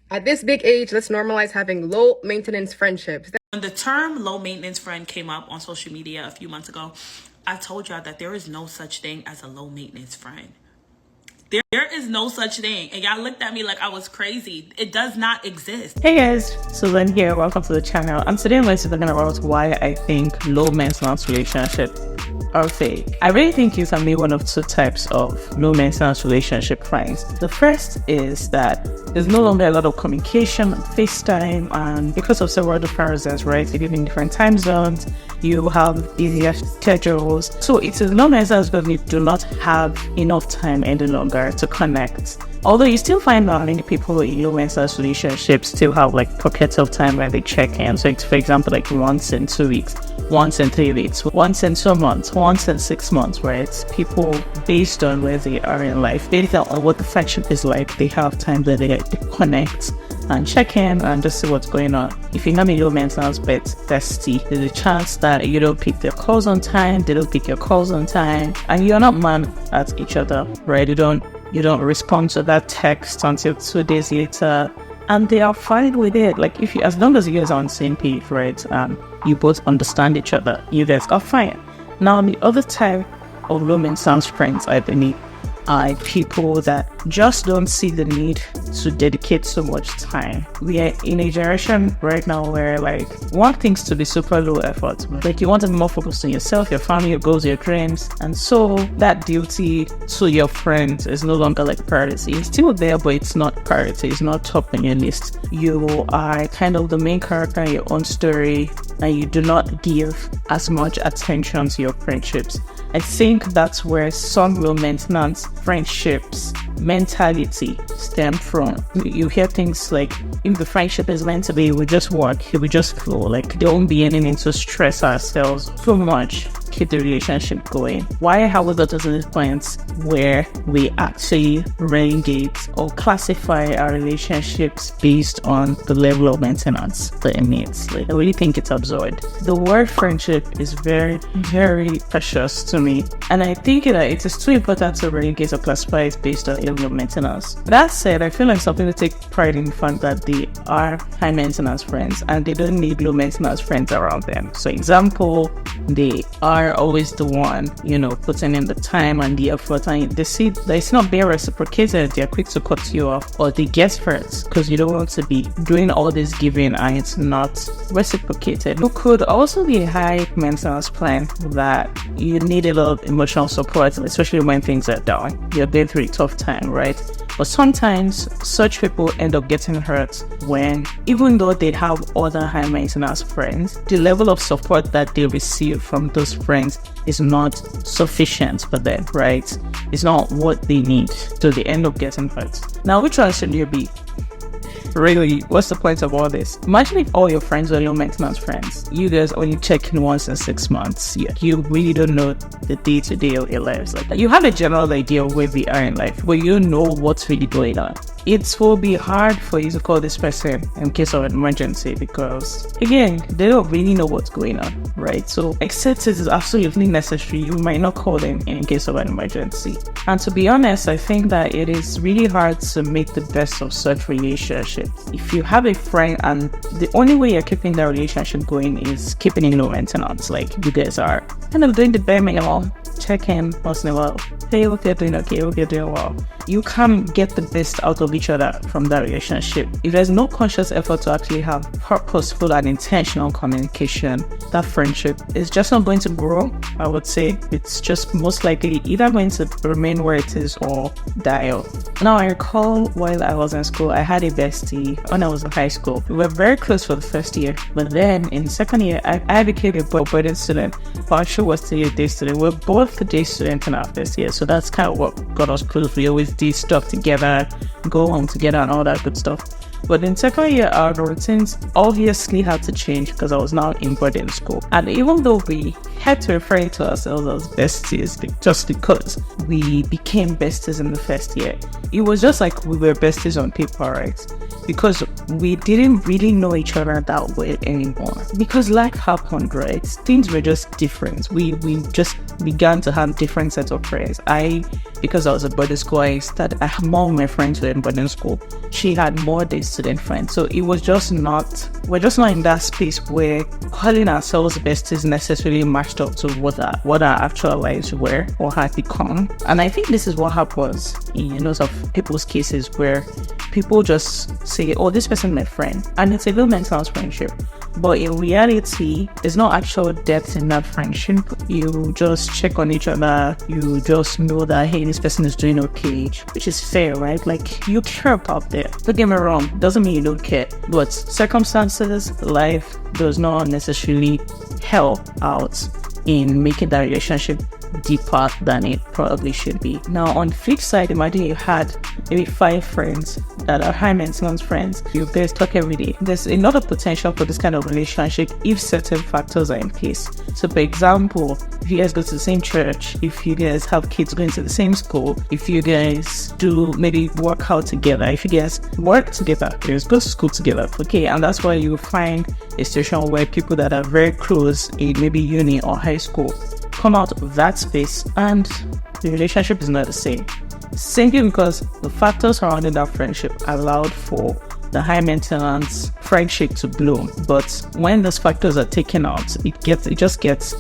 At this big age, let's normalize having low maintenance friendships. When the term low maintenance friend came up on social media a few months ago, I told y'all that there is no such thing as a low maintenance friend. There is no such thing. And y'all looked at me like I was crazy. It does not exist. Hey guys, Susan here. Welcome to the channel. And today I'm going to be talking about why I think low maintenance relationships are fake. I really think you can be one of two types of low maintenance relationship friends. The first is that there's no longer a lot of communication, FaceTime, and because of several other reasons, right? You live in different time zones, you have easier schedules. So it's as long as you do not have enough time any longer to connect. Although you still find that many people in low maintenance relationships still have like pockets of time where they check in. So it's, for example, like once in 2 weeks, once in 3 weeks, once in 2 months, once in 6 months, right? People, based on where they are in life, based on what the friendship is like, they have time that they connect and check in and just see what's going on. If you have a low maintenance bestie, there's a chance that you don't pick their calls on time, they don't pick your calls on time, and you're not mad at each other, right? You don't respond to that text until 2 days later, and they are fine with it. Like as long as you guys are on the same page, right? You both understand each other, you guys are fine. Now, the other type of low maintenance friends, I believe, are people that just don't see the need to dedicate so much time. We are in a generation right now where like want things to be super low effort. Like you want to be more focused on yourself, your family, your goals, your dreams. And so that duty to your friends is no longer like priority. It's still there, but it's not priority. It's not top on your list. You are kind of the main character in your own story, and you do not give as much attention to your friendships. I think that's where some low maintenance friendships mentality stem from. You hear things like, if the friendship is meant to be, we just work, we just flow. Like there won't be any need to stress ourselves so much. Keep the relationship going. Why, however, doesn't this point where we actually relegate or classify our relationships based on the level of maintenance that it needs? Like, I really think it's absurd. The word friendship is very, very precious to me, and I think that it is too important to relegate or classify it based on level of maintenance. That said, I feel like some people take pride in the fact that they are high maintenance friends and they don't need low maintenance friends around them. So, example, they are always the one, putting in the time and the effort, and they see that it's not being reciprocated. They're quick to cut you off, or they get hurt because you don't want to be doing all this giving and it's not reciprocated. You could also be a high maintenance plan that you need a lot of emotional support, especially when things are down. You're going through a tough time, right? But sometimes such people end up getting hurt when, even though they have other high maintenance friends, the level of support that they receive from those friends is not sufficient for them, right? It's not what they need, so they end up getting hurt. Now, which one should you be? Really, what's the point of all this? Imagine if all your friends are low maintenance friends. You guys only check in once in 6 months. You really don't know the day-to-day of your lives. Like you have a general idea of where they are in life, but you don't know what's really going on. It will be hard for you to call this person in case of an emergency because, again, they don't really know what's going on, right? So, except it is absolutely necessary, you might not call them in case of an emergency. And to be honest, I think that it is really hard to make the best of such relationships. If you have a friend and the only way you're keeping that relationship going is keeping it low maintenance, like you guys are kind of doing the bare minimum, check in once in a while, hey, hope you're doing okay, hope you're doing well. You can't get the best out of each other from that relationship. If there's no conscious effort to actually have purposeful and intentional communication, that friendship is just not going to grow. I would say it's just most likely either going to remain where it is or die off. Now, I recall while I was in school, I had a bestie when I was in high school. We were very close for the first year, but then in second year, I became a boarding student, but she was still a day student. We're both the day students in our first year, so that's kind of what got us close. We always did stuff together, go home together and all that good stuff. But in second year, our routines obviously had to change because I was now in boarding school. And even though we had to refer to ourselves as besties just because we became besties in the first year, it was just like we were besties on paper, right? because we didn't really know each other that way anymore. Because life happened, right? Things were just different. We just began to have different sets of friends. Because I was a boarding school, I had more of my friends were in boarding school. She had more day student friends. So it was just we're just not in that space where calling ourselves besties necessarily matched up to what our actual lives were or had become. And I think this is what happens in lots of people's cases, where people just say, oh, this person is my friend, and it's a low maintenance friendship. But in reality, there's no actual depth in that friendship. You just check on each other. You just know that, hey, this person is doing okay, which is fair, right? Like, you care about them. Don't get me wrong, doesn't mean you don't care. But circumstances, life does not necessarily help out in making that relationship deeper than it probably should be. Now, on the flip side, imagine you had maybe 5 friends that are high maintenance friends. You guys talk every day. There's a lot of potential for this kind of relationship if certain factors are in place. So, for example, if you guys go to the same church, if you guys have kids going to the same school, if you guys do maybe work out together, if you guys work together, you guys go to school together, okay, and that's why you find a situation where people that are very close in maybe uni or high school come out of that space and the relationship is not the same. Simply because the factors surrounding that friendship allowed for the high maintenance friendship to bloom. But when those factors are taken out, it just gets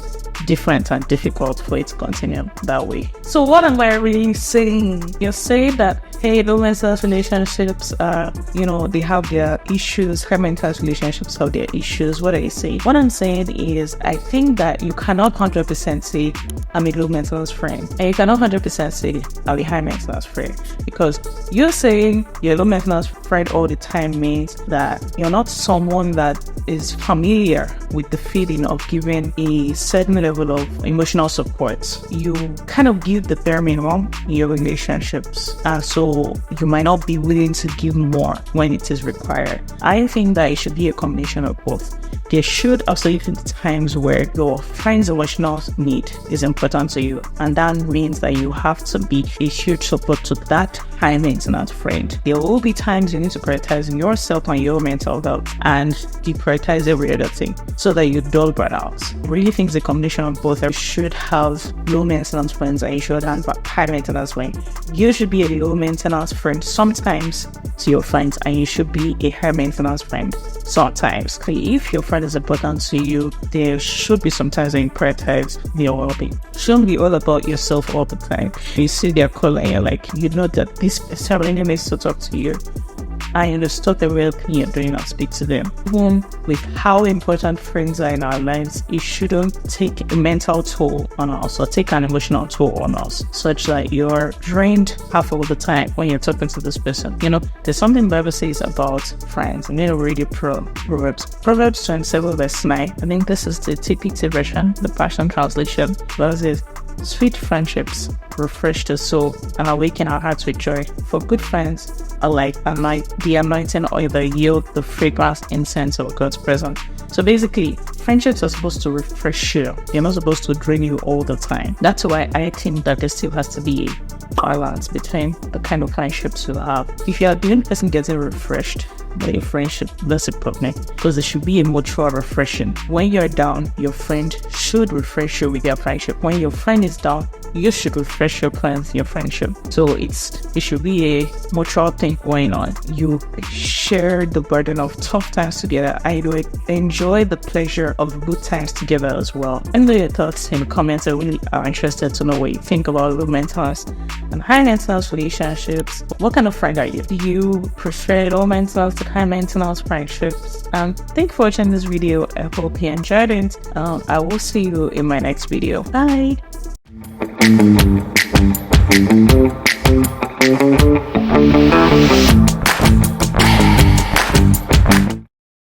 different and difficult for it to continue that way. So what am I really saying? You're saying that, hey, low maintenance relationships they have their issues. High maintenance relationships have their issues. What are you saying? What I'm saying is, I think that you cannot 100% say I'm a low maintenance friend, and you cannot 100% say I'm a high maintenance friend, because you're saying you're a low maintenance friend all the time means that you're not someone that is familiar with the feeling of giving a certain level of emotional support. You kind of give the bare minimum in your relationships, and so you might not be willing to give more when it is required. I think that it should be a combination of both. There should absolutely be times where your friend's emotional need is important to you, and that means that you have to be a huge support to that high maintenance friend. There will be times you need to prioritize yourself and your mental health and deprioritize every other thing so that you don't burn out. I really think it's a combination of both. You should have low maintenance friends and you should have high maintenance friends. You should be a low maintenance friend sometimes to your friends, and you should be a high maintenance friend sometimes. If your friend is important to you, there should be sometimes that you prioritize their well-being. It shouldn't be all about yourself all the time. You see their call and you're like, you know that this person really needs to talk to you. I understood the real thing you're doing and speak to them. Even with how important friends are in our lives, it shouldn't take a mental toll on us or take an emotional toll on us, such that you're drained half of the time when you're talking to this person. There's something the Bible says about friends. I'm going to read you Proverbs 27 verse 9. I think this is the TPT version, the Passion Translation. But it says, sweet friendships refresh the soul and awaken our hearts with joy. For good friends are like the anointing oil that yield the fragrance incense of God's presence. So basically, friendships are supposed to refresh you. They're not supposed to drain you all the time. That's why I think that there still has to be a balance between the kind of friendships you have. If you are the only person getting refreshed by your friendship, that's a problem, because there should be a mutual refreshing. When you're down, your friend should refresh you with their friendship. When your friend is down, you should refresh your plans, your friendship. So it should be a mutual thing going on. You share the burden of tough times together. I do enjoy the pleasure of good times together as well. And your thoughts in the comments. I really are interested to know what you think about low maintenance and high maintenance relationships. What kind of friend are you? Do you prefer low maintenance to high maintenance friendships? Thank you for watching this video. I hope you enjoyed it. I will see you in my next video. Bye.